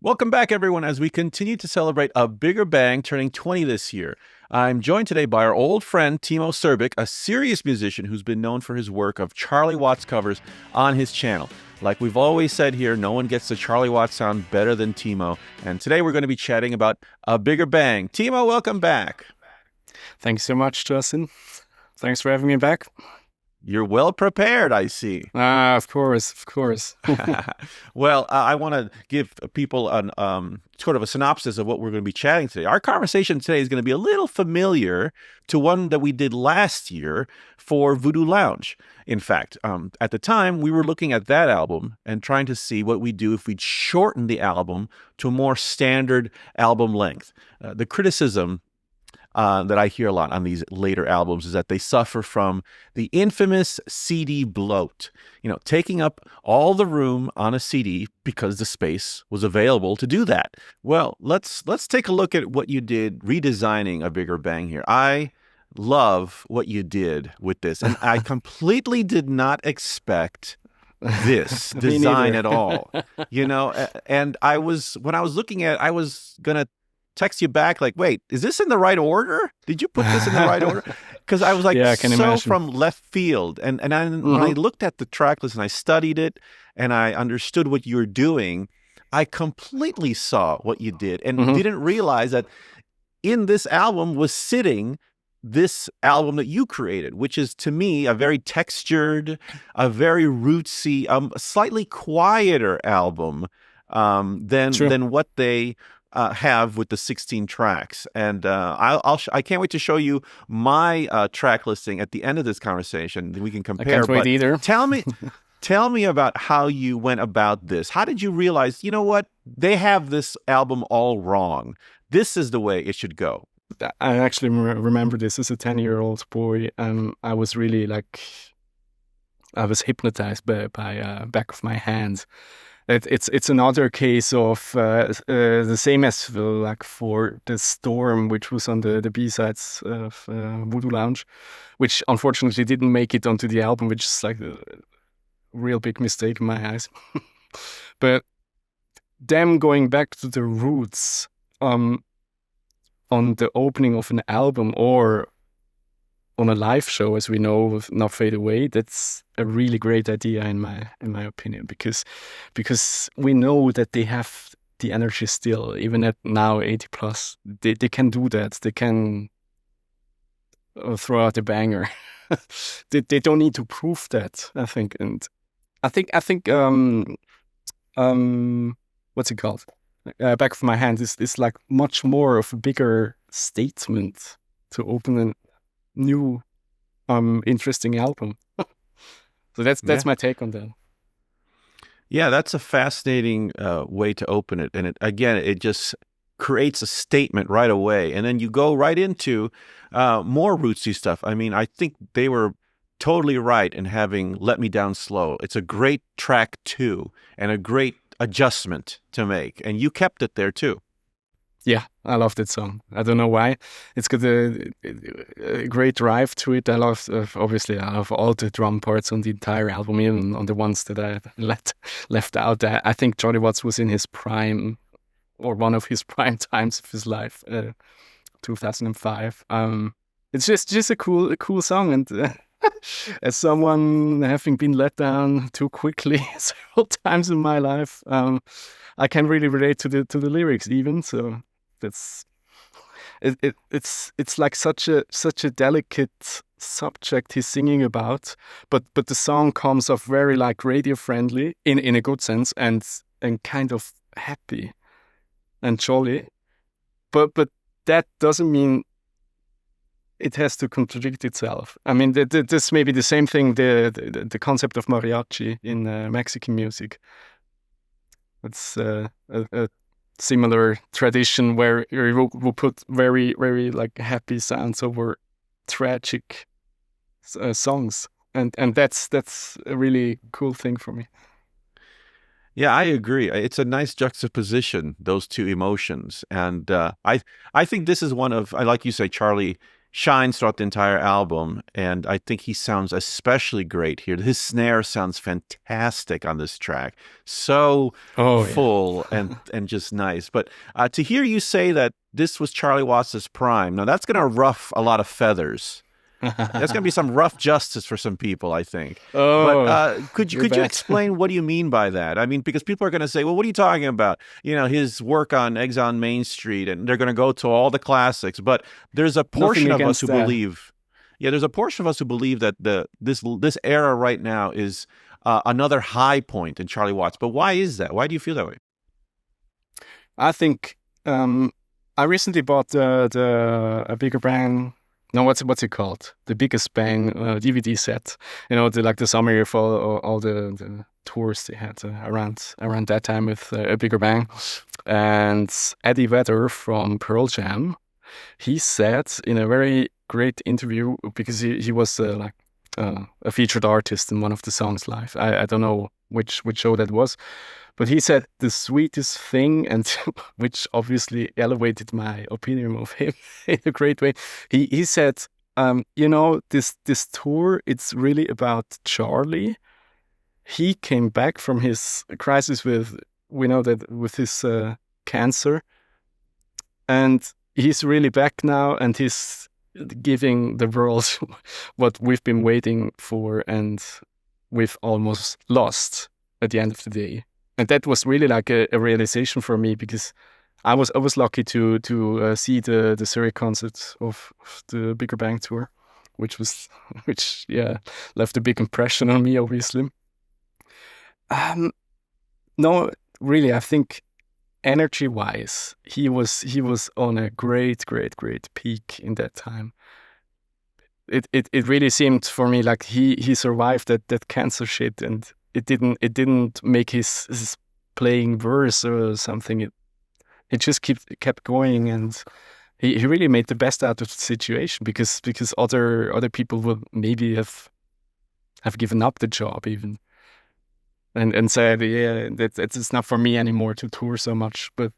Welcome back, everyone, as we continue to celebrate A Bigger Bang turning 20 this year. I'm joined today by our old friend, Timo Surbeck, a serious musician who's been known for his work of Charlie Watts covers on his channel. Like we've always said here, no one gets the Charlie Watts sound better than Timo. And today we're going to be chatting about A Bigger Bang. Timo, welcome back. Thanks so much, Justin. Thanks for having me back. You're well prepared, I see. Of course, of course. Well, I want to give people an sort of a synopsis of what we're going to be chatting today. Our conversation today is going to be a little familiar to one that we did last year for Voodoo Lounge. In fact, at the time, we were looking at that album and trying to see what we'd do if we'd shorten the album to a more standard album length. The criticism that I hear a lot on these later albums is that they suffer from the infamous CD bloat. You know, taking up all the room on a CD because the space was available to do that. Well, let's take a look at what you did redesigning A Bigger Bang here. I love what you did with this, and I completely did not expect this design at all. You know, and when I was looking at it, I was gonna text you back like, wait, is this in the right order? Did you put this in the right order? Because I was like, Yeah, I can imagine. from left field. And when I looked at the track list and I studied it and I understood what you were doing, I completely saw what you did and didn't realize that in this album was sitting this album that you created, which is to me a very textured, a very rootsy, a slightly quieter album than what they have with the 16 tracks. And I can't wait to show you my track listing at the end of this conversation. We can compare. I can't wait either. Tell me about how you went about this. How did you realize, you know what, they have this album all wrong. This is the way it should go. I actually remember this as a 10-year-old boy. I was really I was hypnotized by Back of My Hand. It's another case of the same as like for The Storm, which was on the B-sides of Voodoo Lounge, which unfortunately didn't make it onto the album, which is like a real big mistake in my eyes. But them going back to the roots on the opening of an album or on a live show, as we know, with Not Fade Away, that's a really great idea in my opinion, because we know that they have the energy still, even at now 80 plus. They can do that. They can throw out a banger. they don't need to prove that, I think. And I think what's it called? Back of My Hand is like much more of a bigger statement to open a new interesting album. So that's my take on that. Yeah, that's a fascinating way to open it. And it just creates a statement right away. And then you go right into more rootsy stuff. I mean, I think they were totally right in having Let Me Down Slow. It's a great track too, and a great adjustment to make. And you kept it there too. Yeah, I love that song. I don't know why. It's got a great drive to it. Obviously, I love all the drum parts on the entire album, even on the ones that I left out. I think Charlie Watts was in his prime, or one of his prime times of his life, 2005. It's just a cool song, and as someone having been let down too quickly several times in my life, I can really relate to the lyrics even. So it's like such a delicate subject he's singing about, but the song comes off very like radio friendly in a good sense, and kind of happy and jolly, but that doesn't mean it has to contradict itself. I mean, this may be the same thing, the concept of mariachi in Mexican music. It's a similar tradition where you will put very, very like happy sounds over tragic songs, and that's a really cool thing for me. Yeah, I agree. It's a nice juxtaposition, those two emotions. And I think this is one of, like you say, Charlie, shines throughout the entire album, and I think he sounds especially great here. His snare sounds fantastic on this track, so Oh yeah. full and just nice. But to hear you say that this was Charlie Watts's prime, now that's going to ruff a lot of feathers. That's going to be some rough justice for some people, I think. But Oh, could you you're could you bad. explain what do you mean by that? I mean, because people are going to say, "Well, what are you talking about?" You know, his work on Eggs on Main Street, and they're going to go to all the classics. But there's a Nothing portion of us against who that. believe, yeah, there's a portion of us who believe that this era right now is another high point in Charlie Watts. But why is that? Why do you feel that way? I think I recently bought the a bigger bang. No, what's it called? The biggest bang DVD set. You know, the like the summary of all the tours they had around that time with a bigger bang. And Eddie Vedder from Pearl Jam, he said in a very great interview because he was a featured artist in one of the songs live. I don't know which show that was, but he said the sweetest thing, and which obviously elevated my opinion of him in a great way. He said, you know, this tour, it's really about Charlie. He came back from his crisis with, we know that with his cancer, and he's really back now, and he's giving the world what we've been waiting for, and we've almost lost at the end of the day. And that was really like a realization for me because I was lucky to see the Zurich concert of the Bigger Bang tour, which was which yeah left a big impression on me obviously. Um, no, really, I think energy wise, he was on a great peak in that time. It really seemed for me like he survived that cancer shit, and it didn't make his playing worse or something. It just kept going, and he really made the best out of the situation because other people would maybe have given up the job even and said, yeah, that it's not for me anymore to tour so much. But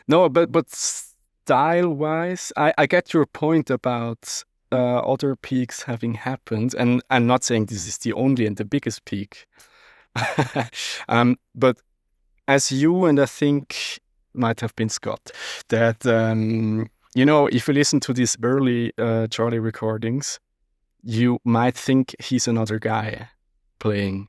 no, but style wise, I get your point about other peaks having happened, and I'm not saying this is the only and the biggest peak. But as you and I think might have been Scott, that you know, if you listen to these early Charlie recordings, you might think he's another guy playing.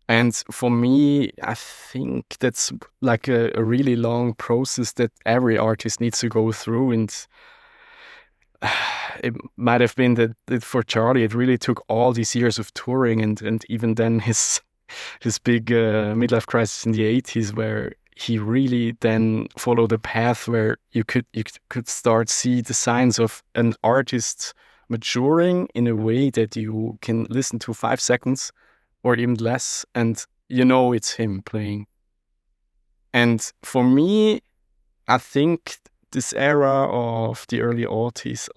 And for me, I think that's like a really long process that every artist needs to go through. And it might have been that for Charlie, it really took all these years of touring and even then his big midlife crisis in the 80s, where he really then followed a path where you could start see the signs of an artist maturing in a way that you can listen to 5 seconds or even less, and you know it's him playing. And for me, I think this era of the early aughties,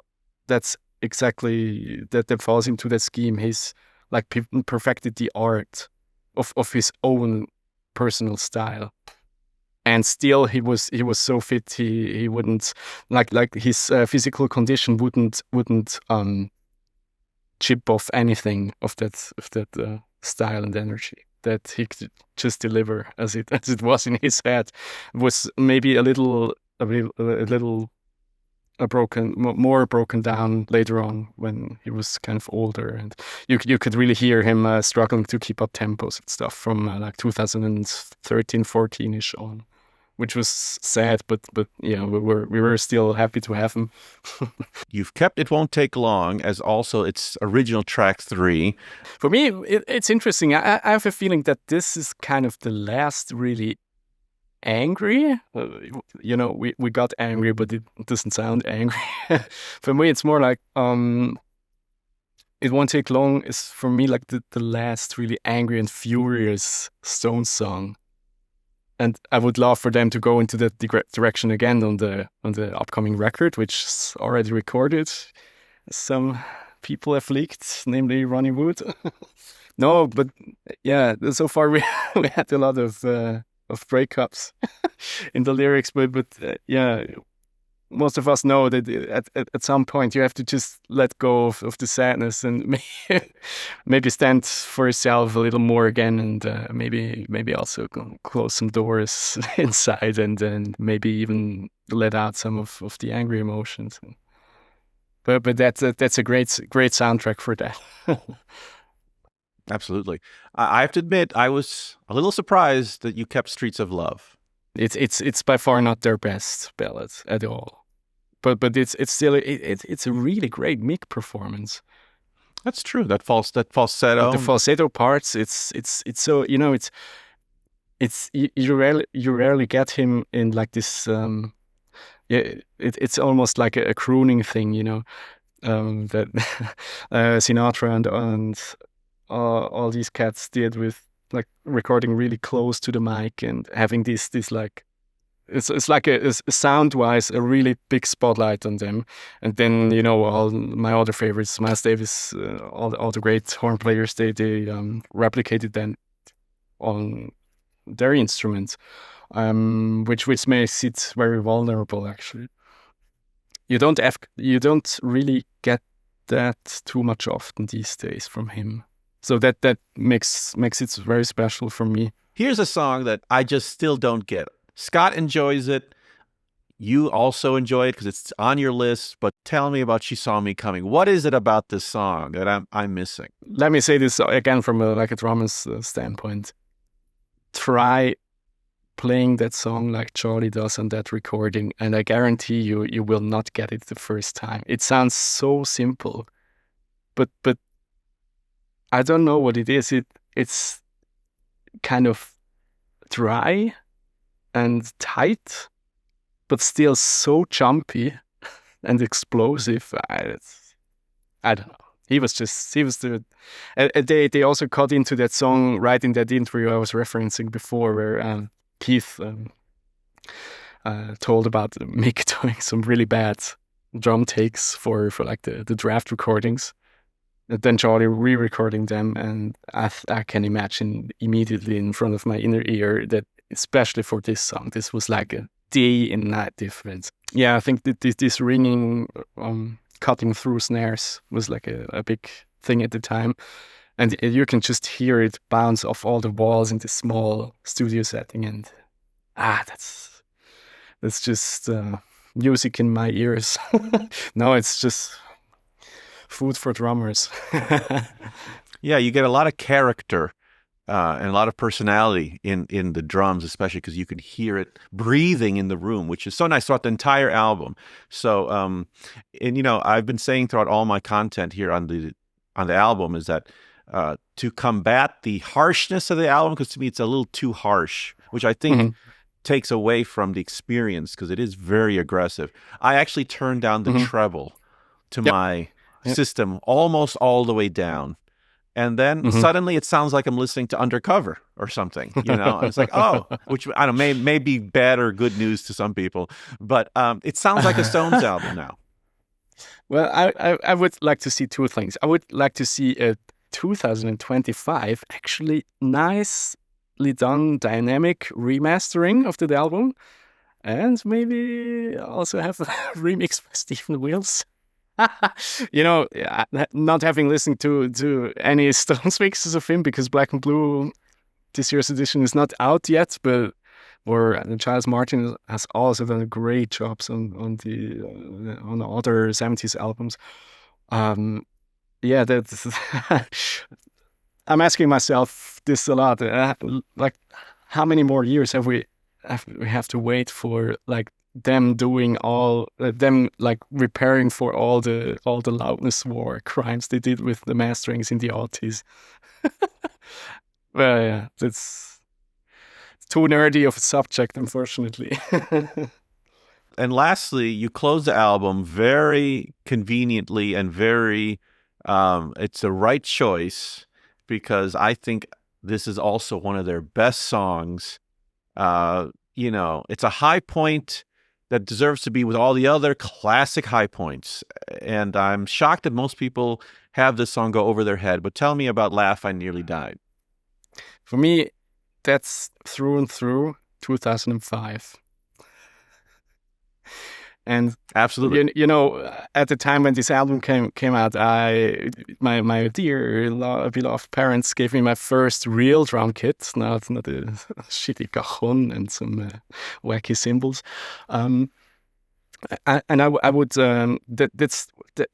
that's exactly that falls into that scheme. He's like perfected the art of his own personal style. And still he was so fit he wouldn't like his physical condition wouldn't chip off anything of that style and energy that he could just deliver as it was in his head. It was maybe a little more broken down later on when he was kind of older, and you could really hear him struggling to keep up tempos and stuff from like 2013 14ish on, which was sad, but yeah, we were still happy to have him. You've kept It Won't Take Long as also its original track three. For me, it's interesting. I have a feeling that this is kind of the last really angry. You know, we got angry, but it doesn't sound angry. For me, it's more like It Won't Take Long is for me like the last really angry and furious Stones song. And I would love for them to go into that direction again on the upcoming record, which is already recorded. Some people have leaked, namely Ronnie Wood. No, but yeah, so far we we had a lot of breakups in the lyrics, but yeah, most of us know that at some point you have to just let go of the sadness and maybe stand for yourself a little more again, and maybe also close some doors inside, and maybe even let out some of the angry emotions. But that's a great soundtrack for that. Absolutely. I have to admit, I was a little surprised that you kept Streets of Love. It's by far not their best ballad at all. But it's still it's a really great Mick performance. That's true. That The falsetto. falsetto parts, it's so, it's you rarely get him in like this. Yeah, it's almost like a crooning thing, that Sinatra and all these cats did with like recording really close to the mic and having this like it's like a sound wise a really big spotlight on them, and then all my other favorites, Miles Davis, all the great horn players, they replicated them on their instruments, which makes it very vulnerable. Actually, you don't really get that too much often these days from him. So that makes it very special for me. Here's a song that I just still don't get. Scott enjoys it. You also enjoy it because it's on your list. But tell me about "She Saw Me Coming." What is it about this song that I'm missing? Let me say this again from a drummer's standpoint. Try playing that song like Charlie does on that recording, and I guarantee you will not get it the first time. It sounds so simple, but I don't know what it is. It's kind of dry and tight, but still so jumpy and explosive. I don't know. He was the. They also cut into that song right in that interview I was referencing before, where Keith told about Mick doing some really bad drum takes for like the draft recordings, and then Charlie re-recording them, and I can imagine immediately in front of my inner ear that especially for this song, this was like a day and night difference. Yeah, I think that this ringing, cutting through snares was like a big thing at the time, and you can just hear it bounce off all the walls in this small studio setting, and that's just music in my ears. No, it's just food for drummers. Yeah, you get a lot of character and a lot of personality in the drums, especially because you can hear it breathing in the room, which is so nice throughout the entire album. So, and I've been saying throughout all my content here on the album is that to combat the harshness of the album, because to me it's a little too harsh, which I think Mhm, takes away from the experience because it is very aggressive. I actually turned down the mhm. treble to Yep. my Yep. system almost all the way down. And then Mhm. suddenly it sounds like I'm listening to Undercover or something, And it's like, oh, which I don't know, may be bad or good news to some people, but it sounds like a Stones album now. Well, I would like to see two things. I would like to see a 2025 actually nicely done dynamic remastering of the album, and maybe also have a remix by Stephen Wills. Not having listened to any Stones mixes of him because Black and Blue this year's edition is not out yet, but or Giles Martin has also done great jobs on the other 70s albums. Um, yeah, that's I'm asking myself this a lot. Like, how many more years we have to wait for like them doing all them like repairing for all the loudness war crimes they did with the masterings in the aughties? Well, yeah, that's too nerdy of a subject, unfortunately. And lastly, you close the album very conveniently and very, it's the right choice because I think this is also one of their best songs. It's a high point that deserves to be with all the other classic high points. And I'm shocked that most people have this song go over their head. But tell me about Laugh, I Nearly Died. For me, that's through and through 2005. And Absolutely. at the time when this album came out, my dear beloved parents gave me my first real drum kit, not a shitty cajon and some wacky cymbals. Um, I would I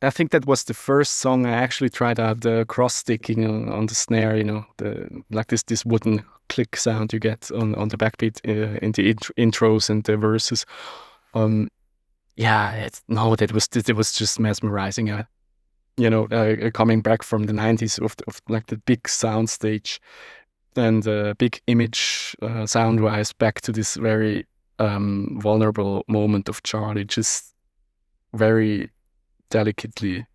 think that was the first song I actually tried out the cross sticking on the snare. The like this wooden click sound you get on the backbeat in the intros and the verses. Um, yeah, no, that was just mesmerizing. Coming back from the 90s of like the big sound stage and big image sound wise back to this very vulnerable moment of Charlie, just very delicately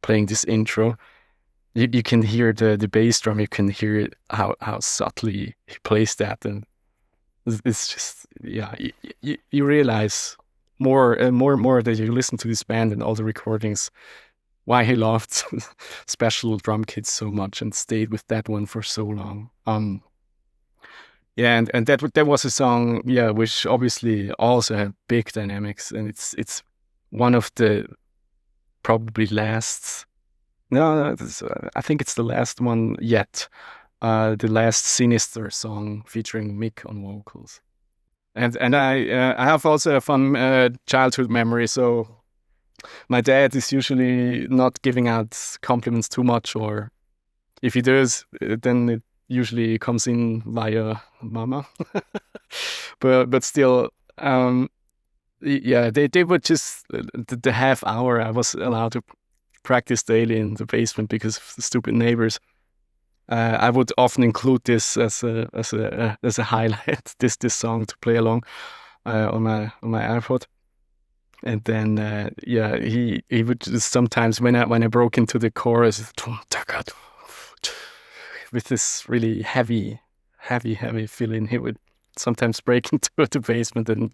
playing this intro. You can hear the bass drum, you can hear how subtly he plays that, and it's just, yeah, you realize more and more that you listen to this band and all the recordings why he loved special drum kits so much and stayed with that one for so long. Yeah, and that was a song, yeah, which obviously also had big dynamics, and it's one of the probably last. No, I think it's the last one yet. The last Sinister song featuring Mick on vocals. And I have also a fun childhood memory. So my dad is usually not giving out compliments too much, or if he does, then it usually comes in via mama. But still, yeah, they would just the half hour I was allowed to practice daily in the basement because of the stupid neighbors. I would often include this as a highlight, this song to play along on my iPod. And then yeah, he would just sometimes when I broke into the chorus with this really heavy feeling, he would sometimes break into the basement and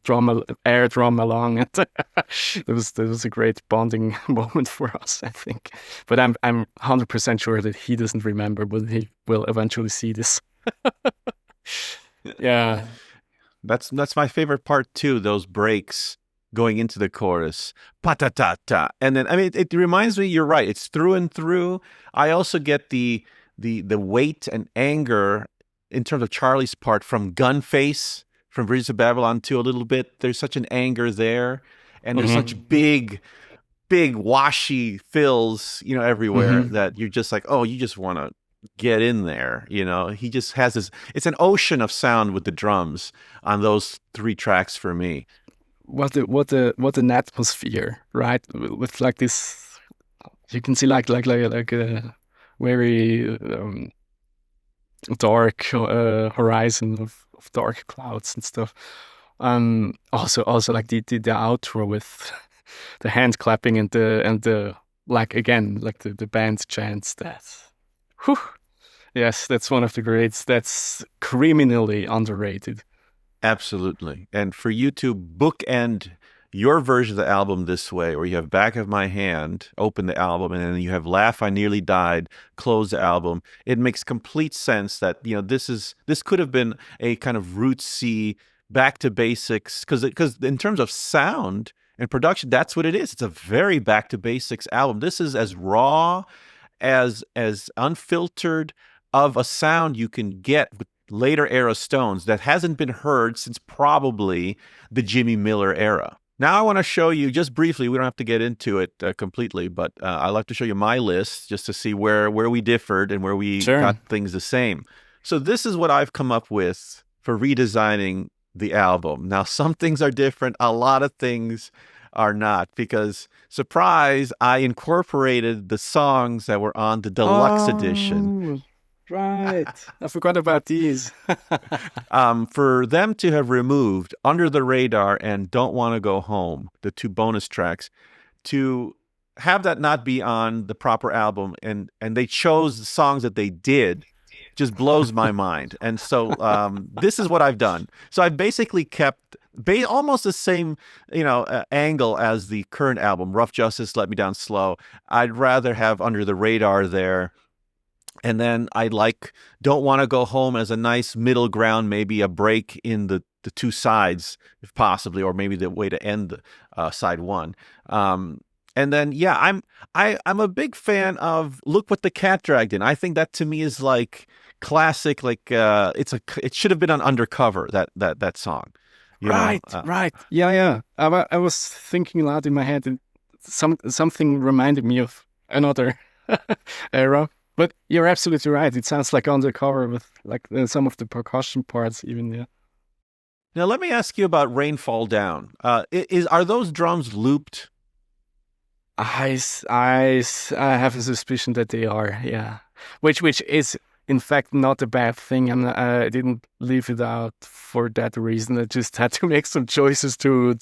air drum along. And that was a great bonding moment for us, I think. But I'm 100% sure that he doesn't remember, but he will eventually see this. Yeah. That's my favorite part too, those breaks going into the chorus. Pa-ta-ta-ta. And then I mean it reminds me, you're right, it's through and through. I also get the weight and anger in terms of Charlie's part from Gunface from Bridges of Babylon too a little bit. There's such an anger there, and there's such Mm-hmm. big washy fills, everywhere Mm-hmm. that you're just like, oh, you just want to get in there. He just has this. It's an ocean of sound with the drums on those three tracks for me. What an atmosphere, right? With like this, you can see like a very dark horizon of dark clouds and stuff. Also like the outro with the hand clapping and the like again like the band chants that. Whew. Yes, that's one of the greats. That's criminally underrated. Absolutely. And for you to bookend your version of the album this way, where you have Back of My Hand, open the album, and then you have Laugh I Nearly Died, close the album, it makes complete sense that, this could have been a kind of rootsy, back to basics, because in terms of sound and production, that's what it is. It's a very back to basics album. This is as raw, as unfiltered of a sound you can get with later era Stones that hasn't been heard since probably the Jimmy Miller era. Now I want to show you just briefly. We don't have to get into it completely, but I like to show you my list just to see where we differed and where we Sure. got things the same. So this is what I've come up with for redesigning the album. Now some things are different, a lot of things are not, because surprise, I incorporated the songs that were on the deluxe edition. Oh, right. I forgot about these. For them to have removed Under the Radar and Don't Want to Go Home, the two bonus tracks, to have that not be on the proper album, and they chose the songs that they did, just blows my mind. And so this is what I've done. So I've basically kept almost the same angle as the current album, Rough Justice, Let Me Down Slow. I'd rather have Under the Radar there, and then I like Don't Want to Go Home as a nice middle ground, maybe a break in the the two sides, if possibly, or maybe the way to end side one. And then yeah, I'm a big fan of "Look What the Cat Dragged In." I think that to me is like classic. Like it should have been on Undercover, that song. You know, Right, right. Yeah, yeah. I was thinking loud in my head, and something reminded me of another era. But you're absolutely right. It sounds like undercover with like some of the percussion parts, even. Yeah. now let me ask you about "Rain Fall Down." Are those drums looped? I have a suspicion that they are. Yeah. Which is in fact not a bad thing. I didn't leave it out for that reason. I just had to make some choices to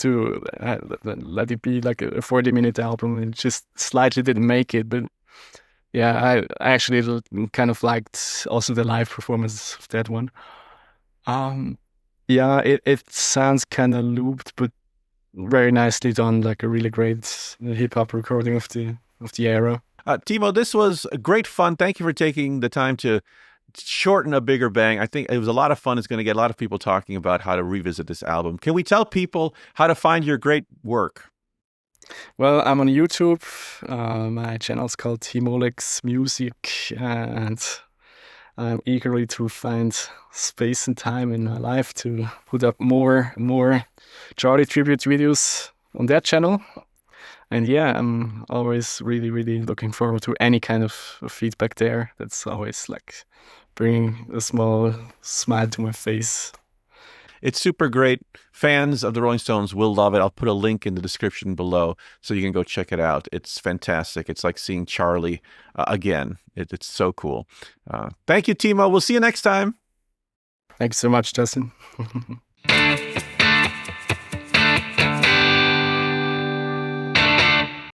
let it be like a 40-minute album, and just slightly didn't make it. But yeah, I actually kind of liked also the live performance of that one. Um, yeah, it sounds kind of looped, but very nicely done, like a really great hip hop recording of the era. Timo, this was great fun. Thank you for taking the time to shorten a bigger bang. I think it was a lot of fun. It's going to get a lot of people talking about how to revisit this album. Can we tell people how to find your great work? Well, I'm on YouTube. My channel's called Timolex Music, and I'm eagerly to find space and time in my life to put up more Charlie tribute videos on that channel. And yeah, I'm always really looking forward to any kind of feedback there. That's always like bringing a small smile to my face. It's super great. Fans of the Rolling Stones will love it. I'll put a link in the description below so you can go check it out. It's fantastic. It's like seeing Charlie again. It's so cool. Thank you, Timo. We'll see you next time. Thanks so much, Justin.